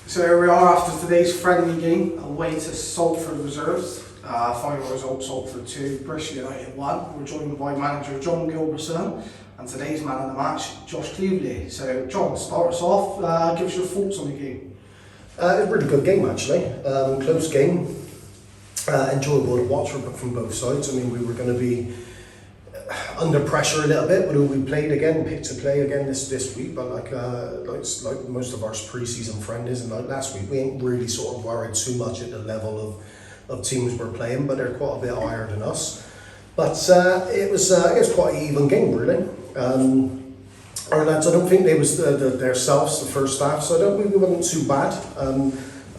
So here we are after today's friendly game, away to Salford Reserves. Final result, Salford 2, Bristol United 1. We're joined by manager John Gilbertson and today's man of the match, Josh Cleveley. So John, start us off, give us your thoughts on the game. A really good game actually, close game, enjoyable to watch from both sides. I mean, we were going to be under pressure a little bit, but we played again, picked to play again this week. But like most of our pre-season friendlies and like last week, we ain't really sort of worried too much at the level of teams we're playing, but they're quite a bit higher than us. But it was quite an even game really. Our lads, I don't think they was themselves the first half, so I don't think we wasn't too bad.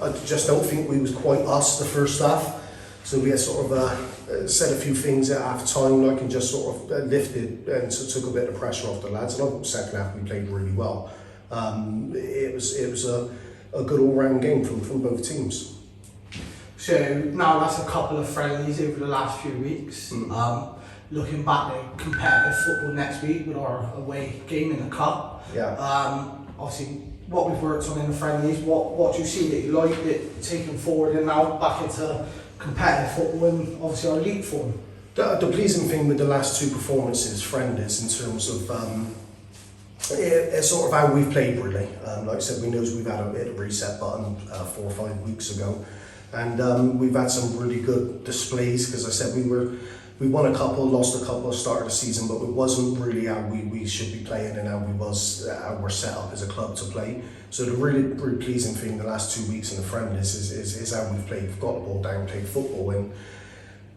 I just don't think we was quite us the first half. So we had sort of said a few things at half time, like, and just sort of lifted and took a bit of pressure off the lads. And I think the second half we played really well. It was a good all round game from both teams. So now that's a couple of friendlies over the last few weeks. Looking back at competitive football next week with our away game in the cup. Yeah. Obviously, what we've worked on in the friendlies, what do you see that you like it taken forward and now back into competitive football and obviously our elite form? The pleasing thing with the last two performances, friendlies, in terms of it's sort of how we've played really. Like I said, we know we've had a bit of reset button 4 or 5 weeks ago, and we've had some really good displays. Because I said we won a couple, lost a couple, started the season, but it wasn't really how we should be playing and how we're set up as a club to play. So the really pleasing thing the last 2 weeks in the friendlies is how we've played. We've got the ball down, played football, and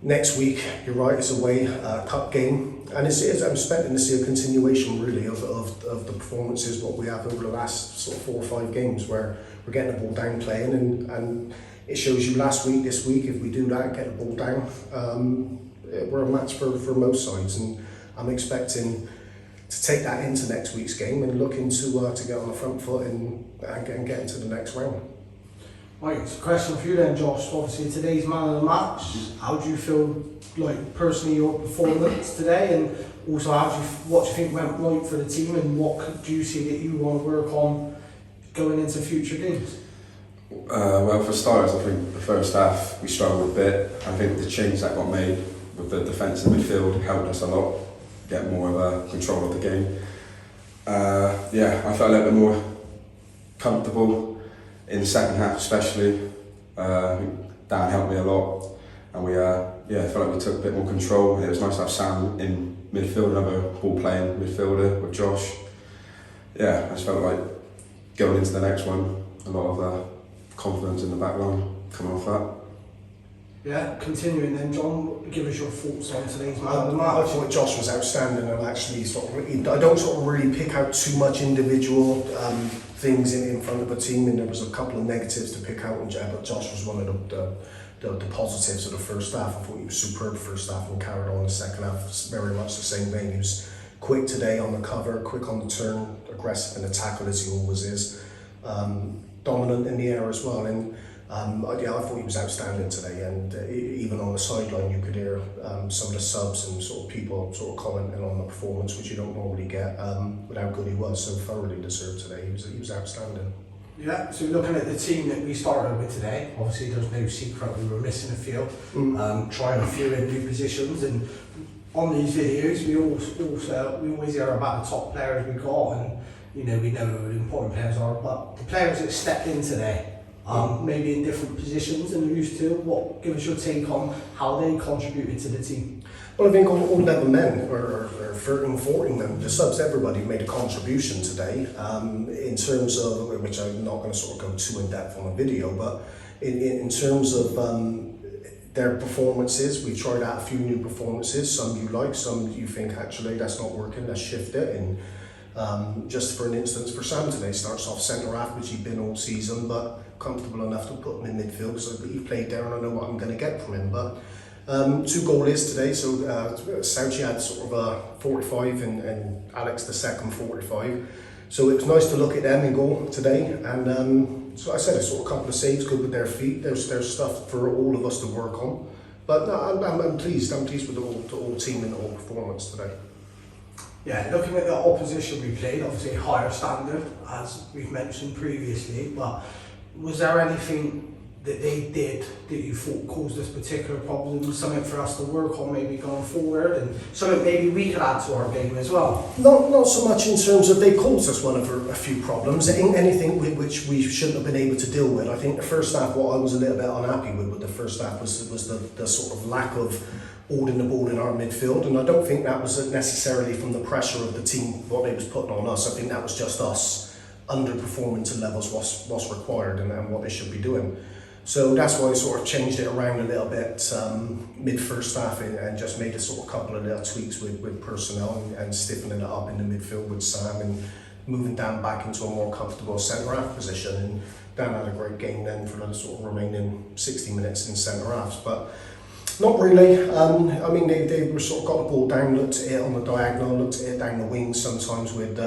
next week, you're right, it's away, cup game, and I'm expecting to see a continuation really of the performances what we have over the last sort of 4 or 5 games where we're getting the ball down playing, and it shows you last week, this week, if we do that, get the ball down, we're a match for most sides, and I'm expecting to take that into next week's game and looking to get on the front foot and get into the next round. Right, it's a question for you then, Josh. Obviously, today's man of the match. How do you feel, like, personally, your performance today, and also what do you think went right for the team, and what do you see that you want to work on going into future games? Well, for starters, I think the first half we struggled a bit. I think the change that got made with the defence and midfield helped us a lot get more of a control of the game. I felt a little bit more comfortable in the second half, especially. Dan helped me a lot, and we felt like we took a bit more control. It was nice to have Sam in midfield, another ball playing midfielder with Josh. I just felt like going into the next one, a lot of confidence in the back line coming off that. Yeah, continuing then, John, give us your thoughts on today's man of the I match. thought Josh was outstanding, and actually I don't sort of really pick out too much individual things in front of a team, and there was a couple of negatives to pick out, but Josh was one of the positives of the first half. I thought he was superb first half and carried on the second half very much the same vein. He was quick today on the cover, quick on the turn, aggressive in the tackle as he always is, dominant in the air as well, and I thought he was outstanding today, and even on the sideline you could hear some of the subs and sort of people sort of commenting on the performance, which you don't normally get, with how good he was. So thoroughly deserved today. He was outstanding. Yeah, so looking at the team that we started with today, obviously there's no secret we were missing a few, trying a few in new positions, and on these videos we always hear about the top players we got, and we know who the important players are, but the players that stepped in today, maybe in different positions than used to. Give us your take on how they contributed to the team. Well, I think all 11 men, or 13, 14 men, the subs, everybody made a contribution today, in terms of, which I'm not going to sort of go too in depth on a video, but in terms of their performances, we tried out a few new performances, some you like, some you think actually that's not working, let's shift it. And just for an instance, for Sam today, starts off centre half, which he'd been all season, but comfortable enough to put him in midfield, so he played there and I know what I'm going to get from him. But 2 goalies today, so Sauchi had sort of a 45 and Alex the second 45, so it was nice to look at them in goal today. And so I said I saw a couple of saves, good with their feet. There's stuff for all of us to work on, but no, I'm pleased with the whole team and the whole performance today. Yeah, looking at the opposition we played, obviously higher standard, as we've mentioned previously, but Was there anything that they did that you thought caused us particular problems, something for us to work on maybe going forward, and something maybe we could add to our game as well? Not so much in terms of they caused us one of a few problems, anything which we shouldn't have been able to deal with. I think the first half, what I was a little bit unhappy with the first half was the sort of lack of holding the ball in our midfield, and I don't think that was necessarily from the pressure of the team, what they was putting on us. I think that was just us underperforming to levels what's required and what they should be doing. So that's why I sort of changed it around a little bit mid first half and just made a sort of couple of little tweaks with personnel and stiffening it up in the midfield with Sam and moving Dan back into a more comfortable centre half position. And Dan had a great game then for the sort of remaining 60 minutes in centre halves. But not really. I mean, they were sort of got the ball down, looked at it on the diagonal, looked at it down the wings sometimes with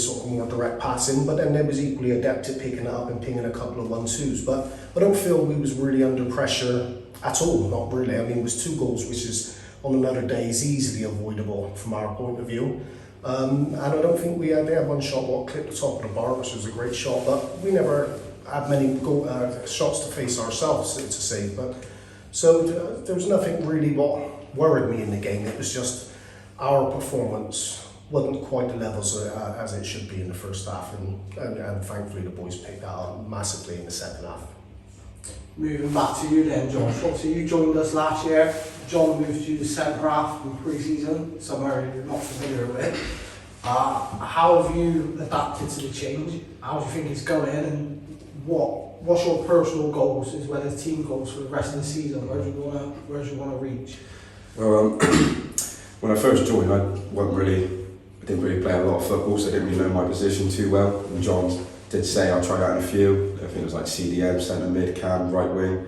sort of more direct passing, but then they was equally adept at picking it up and pinging a couple of 1-2s. But I don't feel we was really under pressure at all, not really. I mean, it was 2 goals, which is on another day is easily avoidable from our point of view. And I don't think they had one shot what clipped the top of the bar, which was a great shot, but we never had many shots to face ourselves, to say. But so there was nothing really what worried me in the game. It was just our performance wasn't quite the levels as it should be in the first half, and thankfully the boys picked that up massively in the second half. Moving back to you then, Josh. Obviously you joined us last year. John moved you to centre half in pre-season, somewhere you're not familiar with. How have you adapted to the change? How do you think it's going, and what's your personal goals as well as team goals for the rest of the season? Where do you want to reach? Well, when I first joined, I didn't really play a lot of football, so I didn't really know my position too well. And John did say I tried out in a few. I think it was like CDM, centre mid, cam, right wing,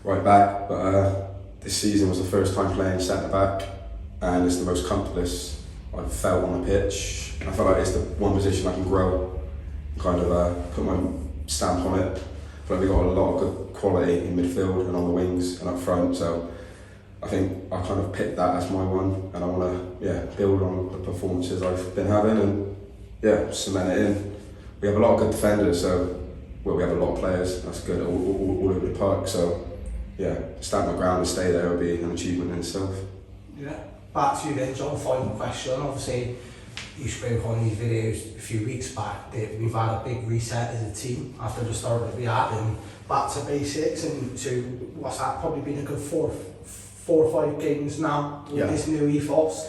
right back. But this season was the first time playing centre back, and it's the most comfortless I've felt on the pitch. And I feel like it's the one position I can grow, kind of put my stamp on it. I feel like we've got a lot of good quality in midfield and on the wings and up front. So I think I kind of picked that as my one, and I want to build on the performances I've been having and cement it in. We have a lot of good defenders, we have a lot of players. That's good all over the park. So stand my ground and stay there would be an achievement in itself. Yeah. Back to you then, John. Final question. Obviously, you spoke on these videos a few weeks back that we've had a big reset as a team after the start that we had, and back to basics, and to what's that? Probably been a good 4 or 5 games now with this new ethos.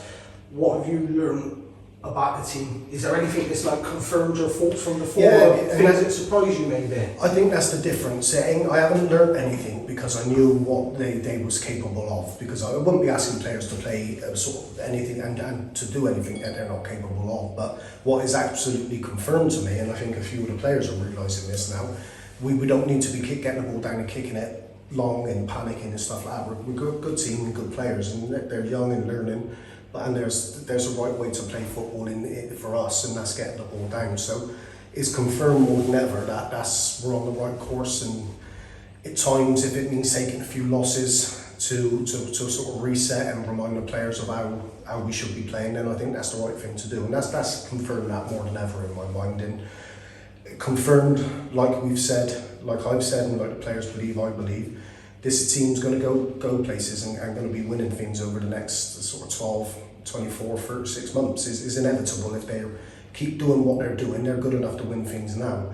What have you learned about the team? Is there anything that's like confirmed your thoughts from before? Things that surprised you maybe? I think that's the difference. I haven't learned anything because I knew what they was capable of, because I wouldn't be asking players to play sort of anything and to do anything that they're not capable of. But what is absolutely confirmed to me, and I think a few of the players are realising this now, we don't need to be getting the ball down and kicking it long and panicking and stuff like that. We're a good team and good players, and they're young and learning, and there's a right way to play football for us, and that's getting the ball down. So it's confirmed more than ever that we're on the right course, and at times if it means taking a few losses to sort of reset and remind the players of how we should be playing, then I think that's the right thing to do, and that's confirmed that more than ever in my mind. And confirmed, like we've said, like I've said, and like the players believe, I believe, this team's going to go places and going to be winning things over the next sort of 12, 24, 36 months. Is inevitable. If they keep doing what they're doing, they're good enough to win things now.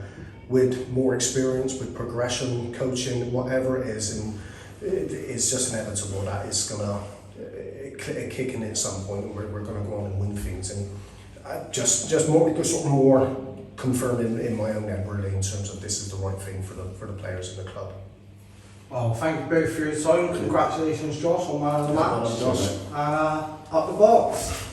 With more experience, with progression, coaching, whatever it is, and it's just inevitable that it's going to kick in at some point, and we're going to go on and win things. And just more confirming in my own head, really, in terms of this is the right thing for the players in the club. Well, thank you both for your time. Congratulations, Josh, on man of the match. Up the box.